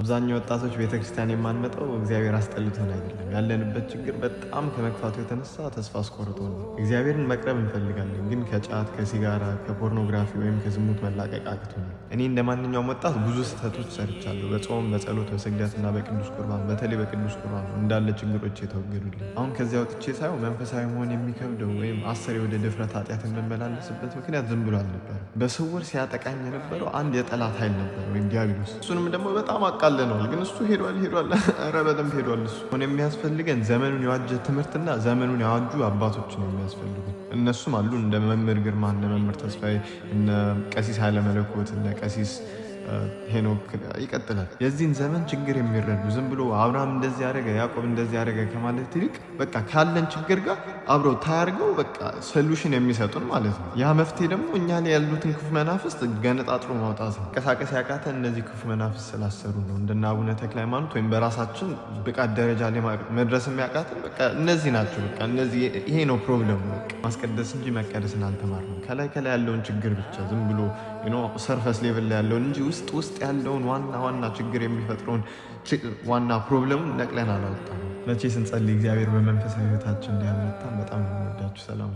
አብዛኛው ወጣቶች ቤተክርስቲያን የማንመጣው እግዚአብሔር አስጠልቶን አይደለም። ያለንበት ችግር በጣም ከመክፋቱ የተነሳ ተስፋ አስቆርጦ ነው። እግዚአብሔርን መቅረብ እንፈልጋለን፣ ግን ከጫት፣ ከሲጋራ፣ ከፖርኖግራፊ ወይም ከዝሙት መላቀቅ አቅቶናል። እኔ እንደ ማንኛውም ወጣት ብዙ ስህተቶች ሰርቻለሁ። በጾም፣ በጸሎት፣ በስግደትና በቅዱስ ቁርባን፣ በተለይ በቅዱስ ቁርባን እንዳለ ችግሮች የተወገዱልኝ። አሁን ከዚያ ወጥቼ ሳይሆን መንፈሳዊ መሆን የሚከብደው ወይም አስሬ ወደ ድፍረት ኃጢአት የምመላለስበት ምክንያት ዝም ብሎ አልነበረም። በስውር ሲያጠቃኝ የነበረው አንድ የጠላት ኃይል ነበር ወይም ዲያብሎስ። እሱንም ደግሞ በጣም አቃለነዋል፣ ግን እሱ ሄዷል። ኧረ በደንብ ሄዷል። እሱ አሁን የሚያስፈልገን ዘመኑን የዋጀ ትምህርትና ዘመኑን ያዋጁ አባቶችን የሚያስፈልጉን እነሱም አሉ። እንደ መምህር ግርማ፣ እነ መምህር ተስፋዬ፣ እነ ቀሲስ ኃይለመለኮት፣ እነ ቀሲስ ሄኖክ ይቀጥላል። የዚህን ዘመን ችግር የሚረዱ ዝም ብሎ አብርሃም እንደዚህ ያደረገ ያዕቆብ እንደዚህ ያደረገ ከማለት ይልቅ በቃ ካለን ችግር ጋር አብረው ታያርገው በቃ ሶሉሽን የሚሰጡን ማለት ነው። ያ መፍትሄ ደግሞ እኛ ላይ ያሉትን ክፉ መናፍስት ገነጣጥሮ ማውጣት ነው። ቀሳቀስ ያቃተን እነዚህ ክፉ መናፍስት ስላሰሩ ነው። እንደነ አቡነ ተክለ ሃይማኖት ወይም በራሳችን ብቃት ደረጃ ላይ መድረስ የሚያቃተን በቃ እነዚህ ናቸው። በቃ እነዚህ ይሄ ነው ፕሮብለሙ። ማስቀደስ እንጂ መቀደስን አልተማርንም። ከላይ ያለውን ችግር ብቻ ዝም ብሎ ሰርፈስ ሌቭል ላይ ያለውን እንጂ ውስጥ ያለውን ዋና ችግር የሚፈጥረውን ዋና ፕሮብለሙን ነቅለን አላወጣም። መቼ ስንጸልይ እግዚአብሔር በመንፈሳዊ ህይወታችን እንዲያመጣን በጣም ነው የምወዳችሁ። ሰላም